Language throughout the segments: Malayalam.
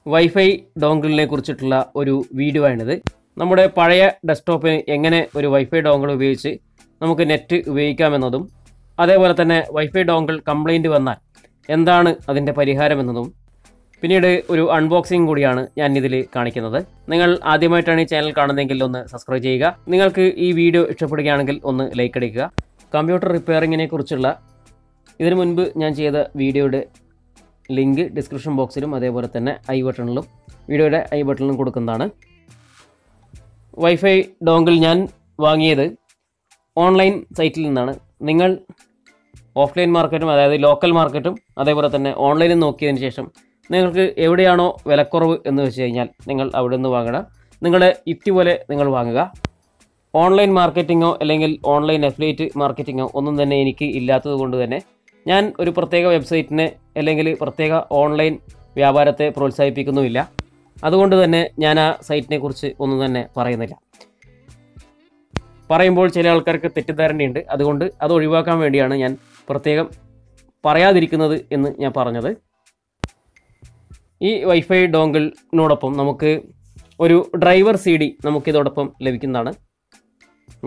വൈഫൈ ഡോങ്കിളിനെ കുറിച്ചിട്ടുള്ള ഒരു വീഡിയോ ആണിത്. നമ്മുടെ പഴയ ഡെസ്ക്ടോപ്പിന് എങ്ങനെ ഒരു വൈഫൈ ഡോങ്കിൾ ഉപയോഗിച്ച് നമുക്ക് നെറ്റ് ഉപയോഗിക്കാമെന്നതും അതേപോലെ തന്നെ വൈഫൈ ഡോങ്കിൾ കംപ്ലൈൻറ്റ് വന്നാൽ എന്താണ് അതിൻ്റെ പരിഹാരമെന്നതും പിന്നീട് ഒരു അൺബോക്സിംഗ് കൂടിയാണ് ഞാൻ ഇതിൽ കാണിക്കുന്നത്. നിങ്ങൾ ആദ്യമായിട്ടാണ് ഈ ചാനൽ കാണുന്നതെങ്കിൽ ഒന്ന് സബ്സ്ക്രൈബ് ചെയ്യുക. നിങ്ങൾക്ക് ഈ വീഡിയോ ഇഷ്ടപ്പെടുകയാണെങ്കിൽ ഒന്ന് ലൈക്ക് അടിക്കുക. കമ്പ്യൂട്ടർ റിപ്പയറിങ്ങിനെ കുറിച്ചുള്ള ഇതിനു മുൻപ് ഞാൻ ചെയ്ത വീഡിയോയുടെ ലിങ്ക് ഡിസ്ക്രിപ്ഷൻ ബോക്സിലും അതേപോലെ തന്നെ ഐ ബട്ടണിലും വീഡിയോയുടെ ഐ ബട്ടണിലും കൊടുക്കുന്നതാണ്. വൈഫൈ ഡോങ്കിൾ ഞാൻ വാങ്ങിയത് ഓൺലൈൻ സൈറ്റിൽ നിന്നാണ്. നിങ്ങൾ ഓഫ്ലൈൻ മാർക്കറ്റും അതായത് ലോക്കൽ മാർക്കറ്റും അതേപോലെ തന്നെ ഓൺലൈനിൽ നോക്കിയതിന് ശേഷം നിങ്ങൾക്ക് എവിടെയാണോ വിലക്കുറവ് എന്ന് വെച്ച് കഴിഞ്ഞാൽ നിങ്ങൾ അവിടെ നിന്ന് വാങ്ങണം. നിങ്ങളുടെ യുക്തി പോലെ നിങ്ങൾ വാങ്ങുക. ഓൺലൈൻ മാർക്കറ്റിങ്ങോ അല്ലെങ്കിൽ ഓൺലൈൻ അഫിലിയേറ്റ് മാർക്കറ്റിങ്ങോ ഒന്നും തന്നെ എനിക്ക് ഇല്ലാത്തത് കൊണ്ട് തന്നെ ഞാൻ ഒരു പ്രത്യേക വെബ്സൈറ്റിനെ അല്ലെങ്കിൽ പ്രത്യേക ഓൺലൈൻ വ്യാപാരത്തെ പ്രോത്സാഹിപ്പിക്കുന്നുമില്ല. അതുകൊണ്ട് തന്നെ ഞാൻ ആ സൈറ്റിനെ കുറിച്ച് ഒന്നും തന്നെ പറയുന്നില്ല. പറയുമ്പോൾ ചില ആൾക്കാർക്ക് തെറ്റിദ്ധാരണയുണ്ട്. അതുകൊണ്ട് അത് ഒഴിവാക്കാൻ വേണ്ടിയാണ് ഞാൻ പ്രത്യേകം പറയാതിരിക്കുന്നത് എന്ന് ഞാൻ പറഞ്ഞത്. ഈ വൈഫൈ ഡോങ്കിളിനോടൊപ്പം നമുക്ക് ഒരു ഡ്രൈവർ CD നമുക്കിതോടൊപ്പം ലഭിക്കുന്നതാണ്.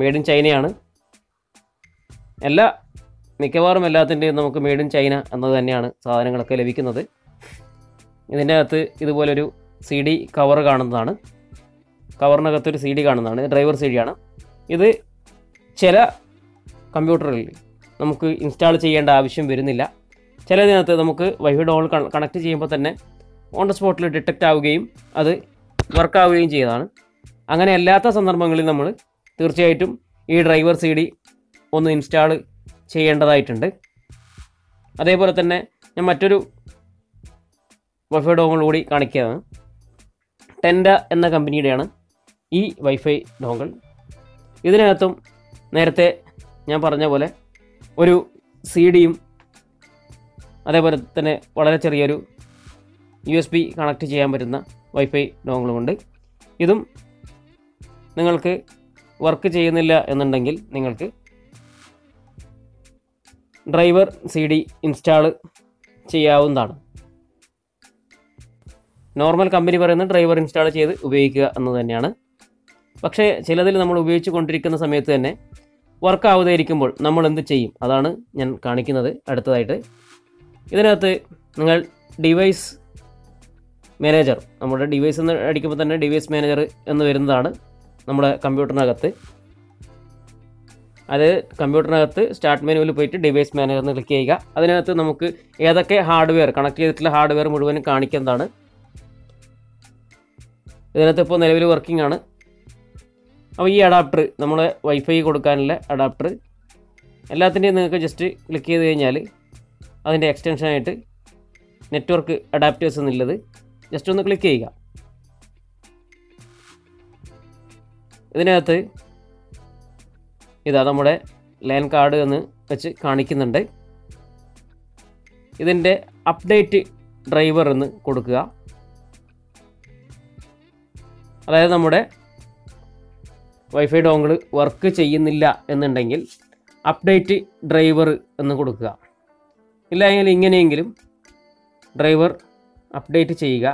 മെയ്ഡ് ഇൻ ചൈനയാണ്. മിക്കവാറും എല്ലാത്തിൻ്റെയും നമുക്ക് മെയ്ഡ് ഇൻ ചൈന എന്നത് തന്നെയാണ് സാധനങ്ങളൊക്കെ ലഭിക്കുന്നത്. ഇതിൻ്റെ അകത്ത് ഇതുപോലൊരു CD കവർ കാണുന്നതാണ്. കവറിനകത്തൊരു CD കാണുന്നതാണ്. ഡ്രൈവർ CD ആണ്. ഇത് ചില കമ്പ്യൂട്ടറിൽ നമുക്ക് ഇൻസ്റ്റാൾ ചെയ്യേണ്ട ആവശ്യം വരുന്നില്ല. ചിലതിനകത്ത് നമുക്ക് വൈഫൈ ഡോങ്കിൾ കണക്ട് ചെയ്യുമ്പോൾ തന്നെ ഓൺ ദ സ്പോട്ടിൽ ഡിറ്റക്റ്റ് ആവുകയും അത് വർക്കാവുകയും ചെയ്തതാണ്. അങ്ങനെ അല്ലാത്ത സന്ദർഭങ്ങളിൽ നമ്മൾ തീർച്ചയായിട്ടും ഈ ഡ്രൈവർ CD ഒന്ന് ഇൻസ്റ്റാൾ ചെയ്യേണ്ടതായിട്ടുണ്ട്. അതേപോലെ തന്നെ ഞാൻ മറ്റൊരു വൈഫൈ ഡോങ്കിൾ കൂടി കാണിക്കുകയാണ്. ടെൻഡ എന്ന കമ്പനിയുടെയാണ് ഈ വൈഫൈ ഡോങ്കിൾ. ഇതിനകത്തും നേരത്തെ ഞാൻ പറഞ്ഞ പോലെ ഒരു CDയും അതേപോലെ തന്നെ വളരെ ചെറിയൊരു USB കണക്ട് ചെയ്യാൻ പറ്റുന്ന വൈഫൈ ഡോങ്കിളുമുണ്ട്. ഇതും നിങ്ങൾക്ക് വർക്ക് ചെയ്യുന്നില്ല എന്നുണ്ടെങ്കിൽ നിങ്ങൾക്ക് ഡ്രൈവർ CD ഇൻസ്റ്റാൾ ചെയ്യാവുന്നതാണ്. നോർമൽ കമ്പനി പറയുന്ന ഡ്രൈവർ ഇൻസ്റ്റാൾ ചെയ്ത് ഉപയോഗിക്കുക എന്നത് തന്നെയാണ്. പക്ഷേ ചിലതിൽ നമ്മൾ ഉപയോഗിച്ച് കൊണ്ടിരിക്കുന്ന സമയത്ത് തന്നെ വർക്ക് ആവാതിരിക്കുമ്പോൾ നമ്മൾ എന്ത് ചെയ്യും? അതാണ് ഞാൻ കാണിക്കുന്നത് അടുത്തതായിട്ട്. ഇതിനകത്ത് നിങ്ങൾ ഡിവൈസ് മാനേജർ, നമ്മുടെ ഡിവൈസ് എന്ന് അടിക്കുമ്പോൾ തന്നെ ഡിവൈസ് മാനേജർ എന്ന് വരുന്നതാണ് നമ്മുടെ കമ്പ്യൂട്ടറിനകത്ത്. അത് കമ്പ്യൂട്ടറിനകത്ത് സ്റ്റാർട്ട് മെനുവിൽ പോയിട്ട് ഡിവൈസ് മാനേജർ എന്ന് ക്ലിക്ക് ചെയ്യുക. അതിനകത്ത് നമുക്ക് ഏതൊക്കെ ഹാർഡ്വെയർ കണക്ട് ചെയ്തിട്ടുള്ള ഹാർഡ്വെയർ മുഴുവനും കാണിക്കുന്നതാണ്. ഇതിനകത്ത് ഇപ്പോൾ നിലവിൽ വർക്കിംഗ് ആണ്. അപ്പോൾ ഈ അഡാപ്റ്റർ, നമ്മളെ വൈഫൈ കൊടുക്കാനുള്ള അഡാപ്റ്റർ എല്ലാത്തിൻ്റെയും നിങ്ങൾക്ക് ജസ്റ്റ് ക്ലിക്ക് ചെയ്ത് കഴിഞ്ഞാൽ അതിൻ്റെ എക്സ്റ്റൻഷനായിട്ട് നെറ്റ്വർക്ക് അഡാപ്റ്റേഴ്സ് എന്നുള്ളത് ജസ്റ്റ് ഒന്ന് ക്ലിക്ക് ചെയ്യുക. ഇതിനകത്ത് ഇതാ നമ്മുടെ ലാൻ കാർഡ് എന്ന് വെച്ച് കാണിക്കുന്നുണ്ട്. ഇതിൻ്റെ അപ്ഡേറ്റ് ഡ്രൈവർ എന്ന് കൊടുക്കുക. അതായത് നമ്മുടെ വൈഫൈ ഡോങ്കിൾ വർക്ക് ചെയ്യുന്നില്ല എന്നുണ്ടെങ്കിൽ അപ്ഡേറ്റ് ഡ്രൈവർ എന്ന് കൊടുക്കുക. ഇല്ലെങ്കിൽ ഇങ്ങനെയെങ്കിലും ഡ്രൈവർ അപ്ഡേറ്റ് ചെയ്യുക.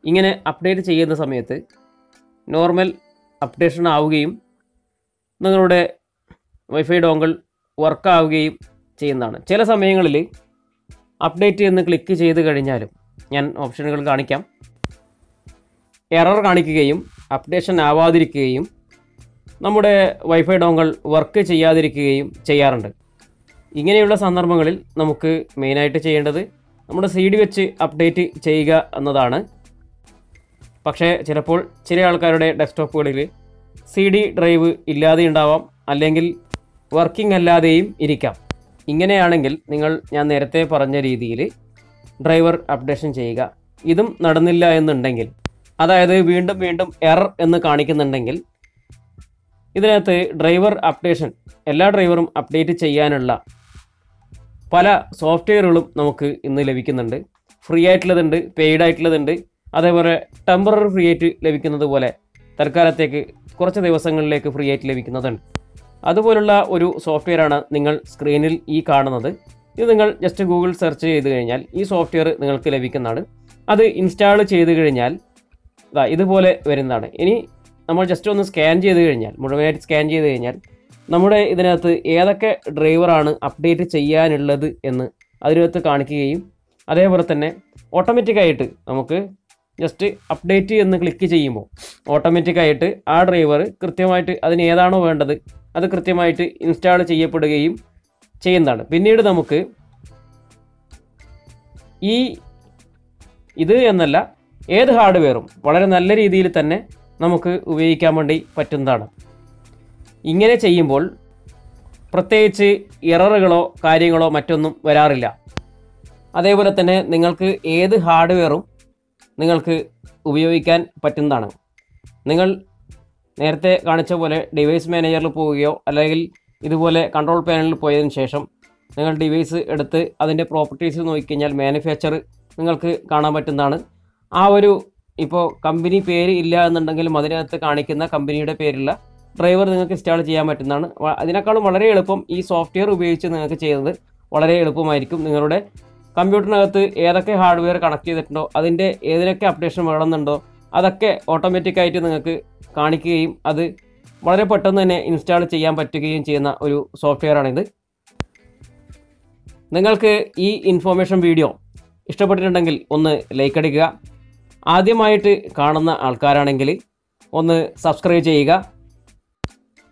ഇങ്ങനെ അപ്ഡേറ്റ് ചെയ്യുന്ന സമയത്ത് നോർമൽ അപ്ഡേഷൻ ആവുകയും നിങ്ങളുടെ വൈഫൈ ഡോങ്കിൾ വർക്കാവുകയും ചെയ്യുന്നതാണ്. ചില സമയങ്ങളിൽ അപ്ഡേറ്റ് എന്ന് ക്ലിക്ക് ചെയ്ത് കഴിഞ്ഞാലും ഞാൻ ഓപ്ഷനുകൾ കാണിക്കാം, എറർ കാണിക്കുകയും അപ്ഡേഷൻ ആവാതിരിക്കുകയും നമ്മുടെ വൈഫൈ ഡോങ്കിൾ വർക്ക് ചെയ്യാതിരിക്കുകയും ചെയ്യാറുണ്ട്. ഇങ്ങനെയുള്ള സന്ദർഭങ്ങളിൽ നമുക്ക് മെയിനായിട്ട് ചെയ്യേണ്ടത് നമ്മുടെ CD വെച്ച് അപ്ഡേറ്റ് ചെയ്യുക എന്നതാണ്. പക്ഷേ ചിലപ്പോൾ ചില ആൾക്കാരുടെ ഡെസ്ക്ടോപ്പുകളിൽ CD ഡ്രൈവ് ഇല്ലാതെ ഉണ്ടാവാം, അല്ലെങ്കിൽ വർക്കിംഗ് അല്ലാതെയും ഇരിക്കാം. ഇങ്ങനെയാണെങ്കിൽ ഞാൻ നേരത്തെ പറഞ്ഞ രീതിയിൽ ഡ്രൈവർ അപ്ഡേഷൻ ചെയ്യുക. ഇതും നടന്നില്ല എന്നുണ്ടെങ്കിൽ, അതായത് വീണ്ടും വീണ്ടും എറർ എന്ന് കാണിക്കുന്നുണ്ടെങ്കിൽ, ഇതിനകത്ത് ഡ്രൈവർ അപ്ഡേഷൻ എല്ലാ ഡ്രൈവറും അപ്ഡേറ്റ് ചെയ്യാനുള്ള പല സോഫ്റ്റ്വെയറുകളും നമുക്ക് ഇന്ന് ലഭിക്കുന്നുണ്ട്. ഫ്രീ ആയിട്ടുള്ളതുണ്ട്, പെയ്ഡ് ആയിട്ടുള്ളതുണ്ട്. അതേപോലെ ടെമ്പററി ഫ്രീ ആയിട്ട് ലഭിക്കുന്നത് പോലെ തൽക്കാലത്തേക്ക് കുറച്ച് ദിവസങ്ങളിലേക്ക് ഫ്രീ ആയിട്ട് ലഭിക്കുന്നതുണ്ട്. അതുപോലുള്ള ഒരു സോഫ്റ്റ്വെയറാണ് നിങ്ങൾ സ്ക്രീനിൽ ഈ കാണുന്നത്. ഇത് നിങ്ങൾ ജസ്റ്റ് ഗൂഗിൾ സെർച്ച് ചെയ്ത് കഴിഞ്ഞാൽ ഈ സോഫ്റ്റ്വെയർ നിങ്ങൾക്ക് ലഭിക്കുന്നതാണ്. അത് ഇൻസ്റ്റാൾ ചെയ്ത് കഴിഞ്ഞാൽ ഇതുപോലെ വരുന്നതാണ്. ഇനി നമ്മൾ ജസ്റ്റ് ഒന്ന് സ്കാൻ ചെയ്ത് കഴിഞ്ഞാൽ, മുഴുവനായിട്ട് സ്കാൻ ചെയ്ത് കഴിഞ്ഞാൽ നമ്മുടെ ഇതിനകത്ത് ഏതൊക്കെ ഡ്രൈവറാണ് അപ്ഡേറ്റ് ചെയ്യാനുള്ളത് എന്ന് അതിനകത്ത് കാണിക്കുകയും അതേപോലെ തന്നെ ഓട്ടോമാറ്റിക്കായിട്ട് നമുക്ക് ജസ്റ്റ് അപ്ഡേറ്റ് എന്ന് ക്ലിക്ക് ചെയ്യുമ്പോൾ ഓട്ടോമാറ്റിക്കായിട്ട് ആ ഡ്രൈവർ കൃത്യമായിട്ട് അതിന് ഏതാണോ വേണ്ടത് അത് കൃത്യമായിട്ട് ഇൻസ്റ്റാൾ ചെയ്യപ്പെടുകയും ചെയ്യുന്നതാണ്. പിന്നീട് നമുക്ക് ഇത് എന്നല്ല ഏത് ഹാർഡ്വെയറും വളരെ നല്ല രീതിയിൽ തന്നെ നമുക്ക് ഉപയോഗിക്കാൻ വേണ്ടി പറ്റുന്നതാണ്. ഇങ്ങനെ ചെയ്യുമ്പോൾ പ്രത്യേകിച്ച് എററുകളോ കാര്യങ്ങളോ മറ്റൊന്നും വരാറില്ല. അതേപോലെ തന്നെ നിങ്ങൾക്ക് ഏത് ഹാർഡ്വെയറും നിങ്ങൾക്ക് ഉപയോഗിക്കാൻ പറ്റുന്നതാണ്. നിങ്ങൾ നേരത്തെ കാണിച്ച പോലെ ഡിവൈസ് മാനേജറിൽ പോവുകയോ അല്ലെങ്കിൽ ഇതുപോലെ കൺട്രോൾ പാനലിൽ പോയതിന് ശേഷം നിങ്ങൾ ഡിവൈസ് എടുത്ത് അതിൻ്റെ പ്രോപ്പർട്ടീസ് നോക്കിക്കഴിഞ്ഞാൽ മാനുഫാക്ചർ നിങ്ങൾക്ക് കാണാൻ പറ്റുന്നതാണ്. ആ ഒരു ഇപ്പോൾ കമ്പനി പേര് ഇല്ല എന്നുണ്ടെങ്കിലും അതിനകത്ത് കാണിക്കുന്ന കമ്പനിയുടെ പേരുള്ള ഡ്രൈവർ നിങ്ങൾക്ക് ഇൻസ്റ്റാൾ ചെയ്യാൻ പറ്റുന്നതാണ്. അതിനേക്കാളും വളരെ എളുപ്പം ഈ സോഫ്റ്റ്വെയർ ഉപയോഗിച്ച് നിങ്ങൾക്ക് ചെയ്യുന്നത് വളരെ എളുപ്പമായിരിക്കും. നിങ്ങളുടെ കമ്പ്യൂട്ടറിനകത്ത് ഏതൊക്കെ ഹാർഡ്വെയർ കണക്ട് ചെയ്തിട്ടുണ്ടോ അതിൻ്റെ ഏതിനൊക്കെ അപ്ഡേഷൻ വേണമെന്നുണ്ടോ അതൊക്കെ ഓട്ടോമാറ്റിക്കായിട്ട് നിങ്ങൾക്ക് കാണിക്കുകയും അത് വളരെ പെട്ടെന്ന് തന്നെ ഇൻസ്റ്റാൾ ചെയ്യാൻ പറ്റുകയും ചെയ്യുന്ന ഒരു സോഫ്റ്റ്വെയറാണിത്. നിങ്ങൾക്ക് ഈ ഇൻഫോർമേഷൻ വീഡിയോ ഇഷ്ടപ്പെട്ടിട്ടുണ്ടെങ്കിൽ ഒന്ന് ലൈക്ക് അടിക്കുക. ആദ്യമായിട്ട് കാണുന്ന ആൾക്കാരാണെങ്കിൽ ഒന്ന് സബ്സ്ക്രൈബ് ചെയ്യുക.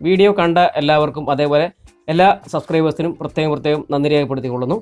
വീഡിയോ കണ്ട എല്ലാവർക്കും അതേപോലെ എല്ലാ സബ്സ്ക്രൈബേഴ്സിനും പ്രത്യേകം നന്ദി രേഖപ്പെടുത്തിക്കൊള്ളുന്നു.